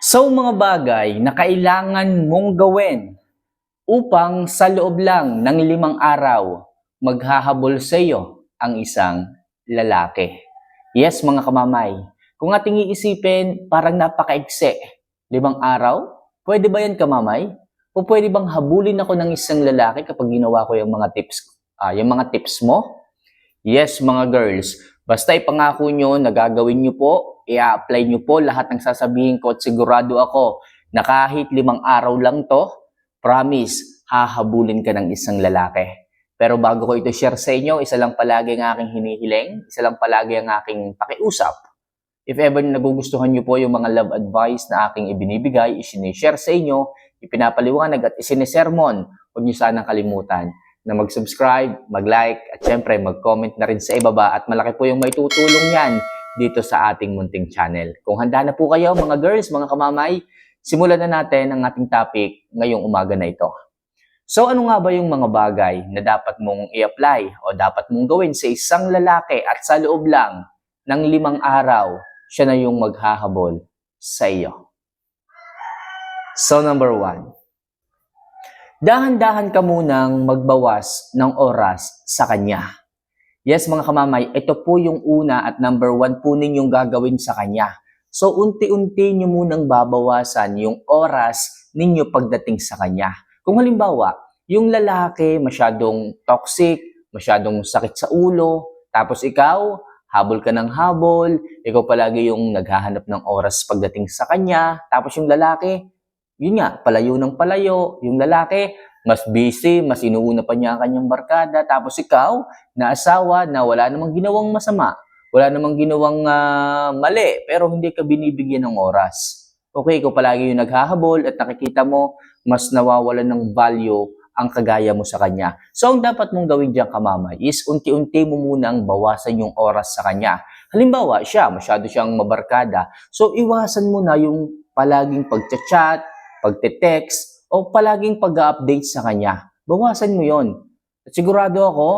So mga bagay na kailangan mong gawin upang sa loob lang ng 5 araw maghahabol sa iyo ang isang lalaki. Yes mga kamamay, kung ating iisipin parang napakaigsi. 5 araw? Pwede ba yan kamamay? O pwede bang habulin ako ng isang lalaki kapag ginawa ko yung mga tips mo? Yes, mga girls. Basta ipangako nyo na gagawin nyo po, i-apply nyo po lahat ng sasabihin ko at sigurado ako na kahit 5 araw lang to, promise, hahabulin ka ng isang lalaki. Pero bago ko ito share sa inyo, isa lang palagi ang aking hinihiling, isa lang palagi ang aking pakiusap. If ever nagugustuhan nyo po yung mga love advice na aking ibinibigay, isinishare sa inyo, ipinapaliwanag at isinisermon, huwag nyo sanang kalimutan na mag-subscribe, mag-like, at syempre mag-comment na rin sa ibaba at malaki po yung maitutulong yan dito sa ating munting channel. Kung handa na po kayo mga girls, mga kamamay, simulan na natin ang ating topic ngayong umaga na ito. So ano nga ba yung mga bagay na dapat mong i-apply o dapat mong gawin sa isang lalaki at sa loob lang ng 5 araw, siya na yung maghahabol sa iyo? So number 1, dahan-dahan ka munang magbawas ng oras sa kanya. Yes, mga kamamay, ito po yung una at number 1 po ninyong gagawin sa kanya. So, unti-unti nyo munang babawasan yung oras ninyo pagdating sa kanya. Kung halimbawa, yung lalaki masyadong toxic, masyadong sakit sa ulo, tapos ikaw, habol ka ng habol, ikaw palagi yung naghahanap ng oras pagdating sa kanya, tapos yung lalaki, yun nga, palayo ng palayo, yung lalaki, mas busy, mas inuuna pa niya ang kanyang barkada, tapos ikaw, na asawa na wala namang ginawang masama, wala namang ginawang mali, pero hindi ka binibigyan ng oras. Okay, ikaw palagi yung naghahabol at nakikita mo, mas nawawalan ng value ang kagaya mo sa kanya. So, ang dapat mong gawin diyan kamamay is unti-unti mo munang bawasan yung oras sa kanya. Halimbawa, masyado siyang mabarkada. So, iwasan mo na yung palaging pagchat-chat, pagte-text, o palaging pag-update sa kanya. Bawasan mo yon. At sigurado ako,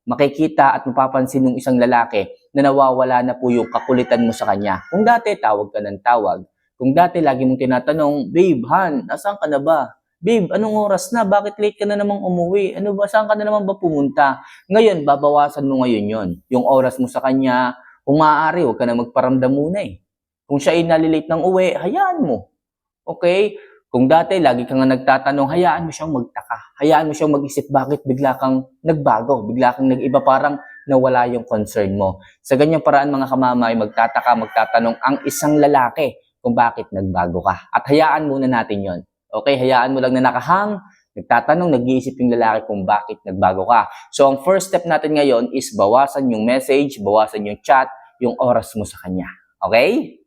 makikita at mapapansin ng isang lalaki na nawawala na po yung kakulitan mo sa kanya. Kung dati, tawag ka ng tawag. Kung dati, lagi mong tinatanong, Babe, Han, nasaan ka na ba? Babe, anong oras na? Bakit late ka na namang umuwi? Ano ba? Saan ka na naman ba pumunta? Ngayon, babawasan mo ngayon yon. Yung oras mo sa kanya, kung maaari, huwag ka na magparamdam muna eh. Kung siya ay nalilate ng uwi, hayaan mo. Okay? Kung dati, lagi kang nagtatanong, hayaan mo siyang magtaka. Hayaan mo siyang mag-isip bakit bigla kang nagbago, bigla kang nag-iba, parang nawala yung concern mo. Sa ganyang paraan mga kamamay, magtatanong ang isang lalaki kung bakit nagbago ka. At hayaan muna natin yon. Okay, hayaan mo lang na nakahang, nagtatanong, nag-iisip yung lalaki kung bakit nagbago ka. So ang first step natin ngayon is bawasan yung message, bawasan yung chat, yung oras mo sa kanya. Okay?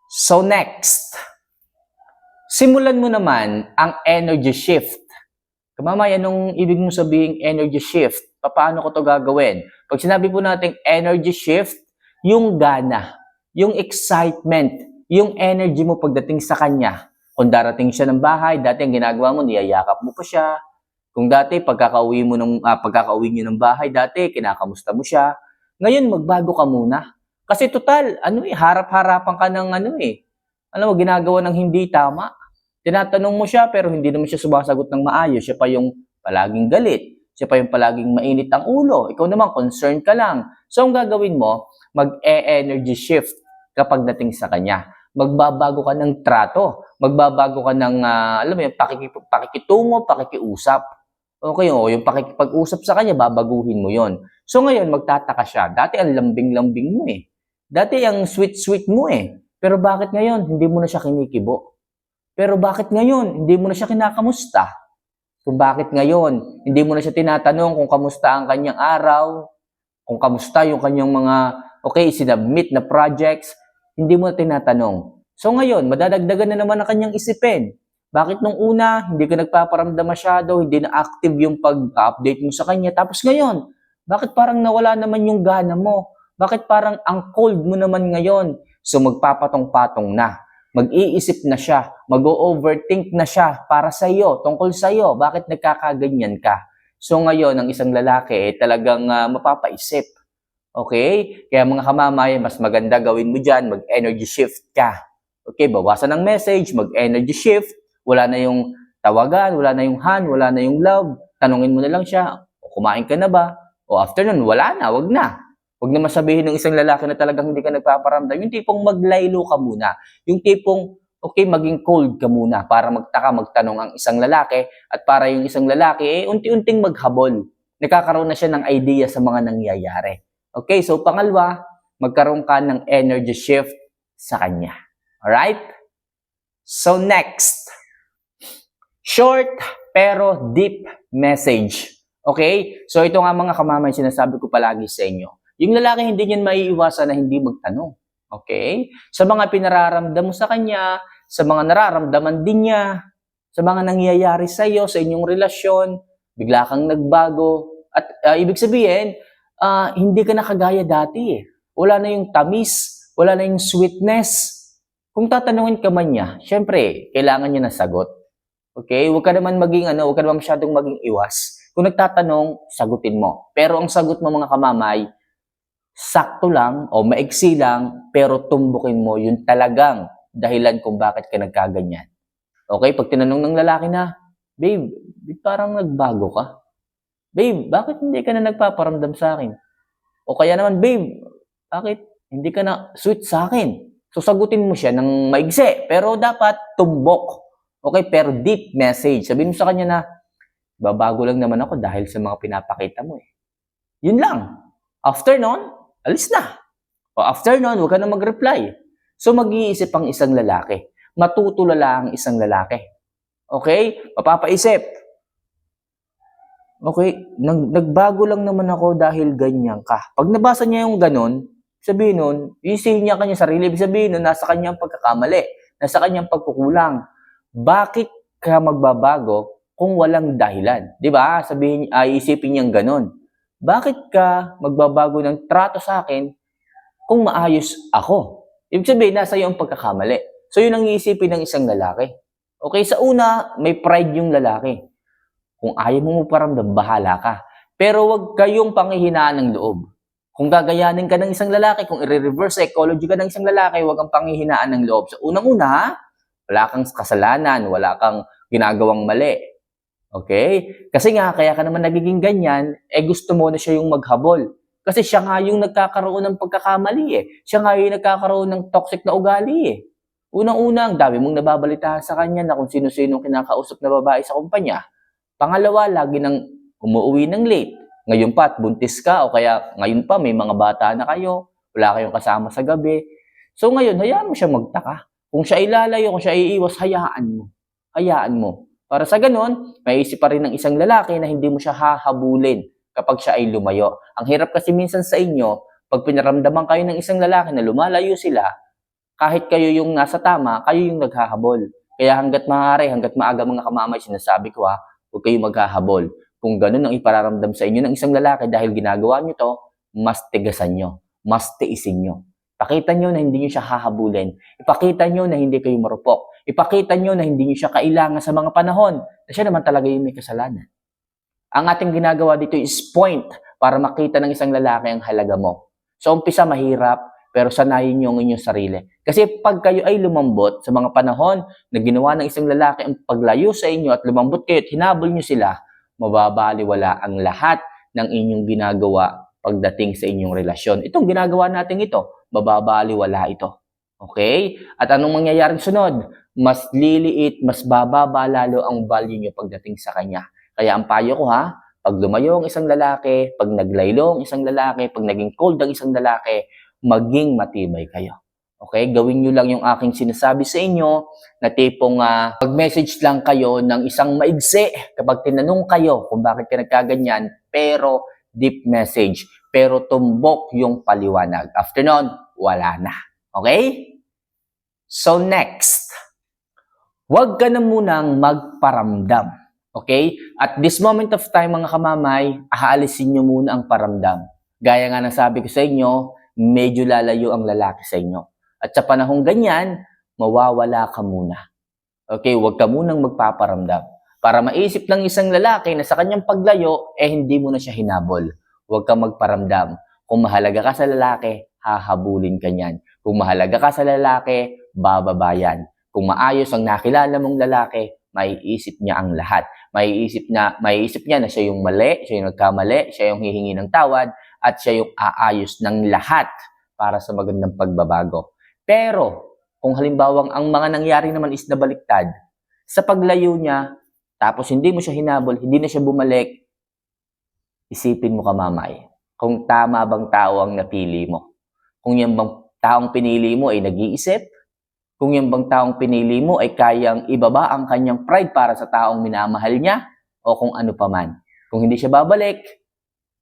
So next, simulan mo naman ang energy shift. Kamamay, anong ibig mong sabihin energy shift? Paano ko to gagawin? Pag sinabi po natin energy shift, yung gana, yung excitement, yung energy mo pagdating sa kanya. Kung darating siya ng bahay, dati ang ginagawa mo, niyayakap mo pa siya. Kung dati, pagkakauwi niyo ng bahay, dati, kinakamusta mo siya. Ngayon, magbago ka muna. Kasi total, harap-harapan ka ng ginagawa ng hindi tama. Tinatanong mo siya pero hindi naman siya sumasagot ng maayos. Siya pa yung palaging galit. Siya pa yung palaging mainit ang ulo. Ikaw naman, concerned ka lang. So, ang gagawin mo, mag-energy shift kapag dating sa kanya. Magbabago ka ng trato. Magbabago ka ng, pakikitungo, pakikiusap. Okay, yung pakikipag-usap sa kanya, babaguhin mo yon. So, ngayon, magtataka siya. Dati, ang lambing-lambing mo eh. Dati, ang sweet-sweet mo eh. Pero bakit ngayon, hindi mo na siya kinikibo? Pero bakit ngayon, hindi mo na siya kinakamusta? Kung bakit ngayon, hindi mo na siya tinatanong kung kamusta ang kanyang araw, kung kamusta yung kanyang mga, sinubmit na projects, hindi mo na tinatanong. So ngayon, madadagdagan na naman ang kanyang isipin. Bakit nung una, hindi ka nagpaparamdam masyado, hindi na active yung pag-update mo sa kanya, tapos ngayon, bakit parang nawala naman yung gana mo? Bakit parang ang cold mo naman ngayon? So magpapatong-patong na. Mag-iisip na siya, mag-overthink na siya para sa iyo, tungkol sa iyo, bakit nagkakaganyan ka? So ngayon, ang isang lalaki talagang mapapaisip. Okay? Kaya mga kamamay, mas maganda gawin mo dyan, mag-energy shift ka. Okay, bawasan ng message, mag-energy shift, wala na yung tawagan, wala na yung han, wala na yung love, tanungin mo na lang siya, o kumain ka na ba? O after nun, wala na, wag na. Wag na masabihin ng isang lalaki na talagang hindi ka nagpaparamdam. Yung tipong maglaylo ka muna. Yung tipong, okay, maging cold ka muna para magtanong ang isang lalaki at para yung isang lalaki, unti-unting maghabol. Nakakaroon na siya ng idea sa mga nangyayari. Okay, so pangalawa, magkaroon ka ng energy shift sa kanya. Alright? So next, short pero deep message. Okay? So ito nga mga kamamay, sinasabi ko palagi sa inyo. Yung lalaki hindi niyan maiiwasan na hindi magtanong. Okay? Sa mga pinararamdam mo sa kanya, sa mga nararamdaman din niya, sa mga nangyayari sa iyo, sa inyong relasyon, bigla kang nagbago. At ibig sabihin, hindi ka na kagaya dati eh. Wala na yung tamis, wala na yung sweetness. Kung tatanungin ka man niya, syempre, kailangan niya ng sagot. Okay? Huwag ka naman huwag ka naman masyadong maging iwas. Kung nagtatanong, sagutin mo. Pero ang sagot mo mga kamamay, sakto lang o maiksi lang, pero tumbukin mo yung talagang dahilan kung bakit ka nagkaganyan. Okay? Pag tinanong ng lalaki na, babe, parang nagbago ka. Babe, bakit hindi ka na nagpaparamdam sa akin? O kaya naman, babe, bakit hindi ka na sweet sa akin? So, sagutin mo siya ng maigsi, pero dapat tumbok. Okay, pero deep message. Sabihin mo sa kanya na, babago lang naman ako dahil sa mga pinapakita mo eh. Yun lang. After nun, alis na. O after nun, huwag ka na mag-reply. So, mag-iisip ang isang lalaki. Matutulala ang isang lalaki. Okay? Mapapaisip. Okay, nagbago lang naman ako dahil ganyan ka. Pag nabasa niya yung ganon, sabihin nun, isihin niya kanya sarili. Ibig sabihin nun, nasa kanyang pagkakamali, nasa kanyang pagkukulang. Bakit ka magbabago kung walang dahilan? Di ba? Isipin niyang ganon. Bakit ka magbabago ng trato sa akin kung maayos ako? Ibig sabihin, nasa iyo ang pagkakamali. So, yun ang iisipin ng isang lalaki. Okay, sa una, may pride yung lalaki. Kung ayaw mo paramdam, bahala ka. Pero wag kayong panghihinaan ng loob. Kung gagayanin ka ng isang lalaki, kung i-reverse psychology ka ng isang lalaki, wag kang panghihinaan ng loob. So, unang-una, wala kang kasalanan, wala kang ginagawang mali. Okay? Kasi nga, kaya ka naman nagiging ganyan, gusto mo na siya yung maghabol. Kasi siya nga yung nagkakaroon ng pagkakamali eh. Siya nga yung nagkakaroon ng toxic na ugali eh. Unang-una, ang dami mong nababalitaan sa kanya na kung sino-sino kinakausap na babae sa kumpanya. Pangalawa, lagi nang umuwi ng late. Ngayon pa at buntis ka o kaya ngayon pa may mga bata na kayo, wala kayong kasama sa gabi. So ngayon, hayaan mo siya magtaka. Kung siya ilalayo, kung siya iiwas, hayaan mo. Hayaan mo. Para sa ganon, maiisip pa rin ng isang lalaki na hindi mo siya hahabulin kapag siya ay lumayo. Ang hirap kasi minsan sa inyo, pag pinaramdaman kayo ng isang lalaki na lumalayo sila, kahit kayo yung nasa tama, kayo yung naghahabol. Kaya hanggat maaari, hanggat maaga mga kamamay, sinasabi ko huwag kayong maghahabol. Kung ganun ang ipararamdam sa inyo ng isang lalaki dahil ginagawa nyo to, mas tigasan nyo, mas tiisin nyo. Pakita nyo na hindi nyo siya hahabulin. Ipakita nyo na hindi kayo marupok. Ipakita nyo na hindi nyo siya kailangan sa mga panahon na siya naman talaga yung may kasalanan. Ang ating ginagawa dito is point para makita ng isang lalaki ang halaga mo. So, umpisa mahirap, pero sanayin nyo ang inyong sarili. Kasi pag kayo ay lumambot sa mga panahon na ginawa ng isang lalaki ang paglayo sa inyo at lumambot kayo at hinabol nyo sila, mababaliwala ang lahat ng inyong ginagawa pagdating sa inyong relasyon. Itong ginagawa natin ito, mababaliwala ito. Okay? At anong mangyayaring sunod? Mas liliit, mas bababa lalo ang value nyo pagdating sa kanya. Kaya ang payo ko pag lumayo ang isang lalaki, pag naglaylo ang isang lalaki, pag naging cold ang isang lalaki, maging matibay kayo. Okay? Gawin nyo lang yung aking sinasabi sa inyo na tipong mag-message lang kayo ng isang maigsi kapag tinanong kayo kung bakit ka nagkaganyan, pero deep message, pero tumbok yung paliwanag. After nun, wala na. Okay? So next, huwag ka na munang magparamdam. Okay? At this moment of time, mga kamamay, aalisin nyo muna ang paramdam. Gaya nga ng sabi ko sa inyo, medyo lalayo ang lalaki sa inyo. At sa panahong ganyan, mawawala ka muna. Okay, huwag ka munang magpaparamdam. Para maisip ng isang lalaki na sa kanyang paglayo, hindi mo na siya hinabol. Huwag kang magparamdam. Kung mahalaga ka sa lalaki, hahabulin ka niyan. Kung mahalaga ka sa lalaki, bababa yan. Kung maayos ang nakilala mong lalaki, maiisip niya ang lahat. Maiisip niya na siya yung mali, siya yung nagkamali, siya yung hihingi ng tawad, at siya yung aayos ng lahat para sa magandang pagbabago. Pero, kung halimbawang ang mga nangyari naman is nabaliktad, sa paglayo niya, tapos hindi mo siya hinabol, hindi na siya bumalik, isipin mo kamamay, kung tama bang tao ang napili mo. Kung yan bang taong pinili mo ay nag-iisip, kung yan bang taong pinili mo ay kayang ibaba ang kanyang pride para sa taong minamahal niya, o kung ano paman. Kung hindi siya babalik,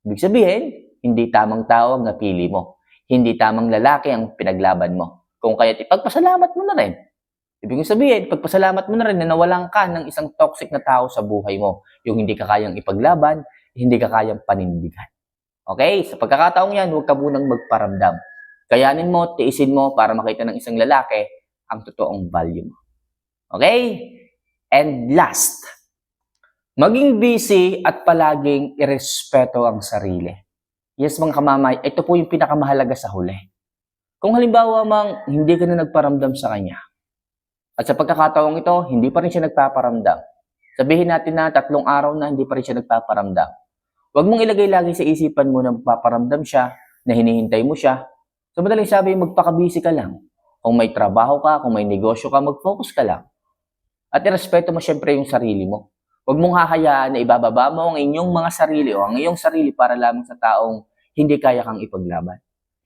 ibig sabihin, hindi tamang tao ang napili mo. Hindi tamang lalaki ang pinaglaban mo. Kung kaya't ipagpasalamat mo na rin. Ibig sabihin, ipagpasalamat mo na rin na nawalan ka ng isang toxic na tao sa buhay mo. Yung hindi ka kayang ipaglaban, hindi ka kayang panindigan. Okay? Sa pagkakataong yan, huwag ka munang magparamdam. Kayanin mo, tiisin mo para makita ng isang lalaki ang totoong value mo. Okay? And last, maging busy at palaging irespeto ang sarili. Yes, mga kamamay, ito po yung pinakamahalaga sa huli. Kung halimbawa mang hindi ka na nagparamdam sa kanya, at sa pagkakataong ito, hindi pa rin siya nagpaparamdam. Sabihin natin na 3 araw na hindi pa rin siya nagpaparamdam. Huwag mong ilagay lagi sa isipan mo na magpaparamdam siya, na hinihintay mo siya. So madaling sabi, magpaka-busy ka lang. Kung may trabaho ka, kung may negosyo ka, mag-focus ka lang. At irespeto mo syempre yung sarili mo. Huwag mong hahayaan na ibababa mo ang inyong mga sarili o ang iyong sarili para lamang sa taong hindi kaya kang ipaglaban.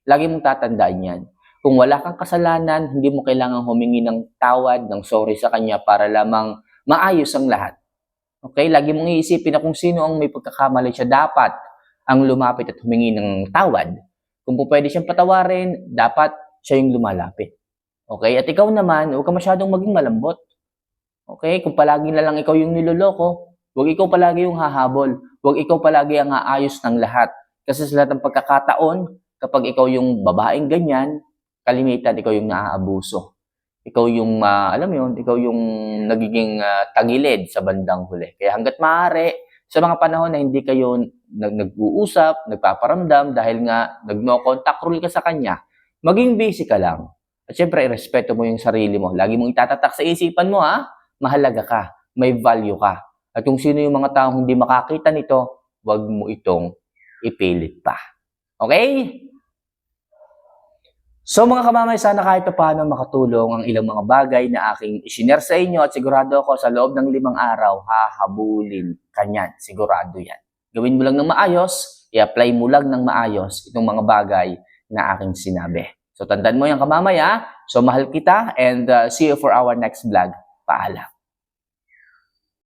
Lagi mong tatandaan yan. Kung wala kang kasalanan, hindi mo kailangang humingi ng tawad, ng sorry sa kanya para lamang maayos ang lahat. Okay? Lagi mong iisipin na kung sino ang may pagkakamali siya, dapat ang lumapit at humingi ng tawad. Kung po pwede siyang patawarin, dapat siya yung lumalapit. Okay? At ikaw naman, huwag ka masyadong maging malambot. Okay? Kung palagi na lang ikaw yung niloloko, huwag ikaw palagi yung hahabol. Huwag ikaw palagi ang aayos ng lahat. Kasi sa lahat ng pagkakataon, kapag ikaw yung babaeng ganyan, kalimitan ikaw yung naaabuso. Ikaw yung, alam mo yun, ikaw yung nagiging tagilid sa bandang huli. Kaya hanggat maaari, sa mga panahon na hindi kayo nag-uusap, nagpaparamdam, dahil nga nag-no contact rule ka sa kanya, maging busy ka lang. At syempre, irespeto mo yung sarili mo. Lagi mong itatatak sa isipan mo, mahalaga ka, may value ka. At kung sino yung mga taong hindi makakita nito, wag mo itong ipilit pa. Okay? So mga kamamay, sana kahit paano makatulong ang ilang mga bagay na aking isinare sa inyo at sigurado ako sa loob ng 5 araw, hahabulin ka niyan. Sigurado yan. Gawin mo lang ng maayos, i-apply mo lang ng maayos itong mga bagay na aking sinabi. So tandaan mo yan kamamay. So mahal kita and see you for our next vlog. Paalam.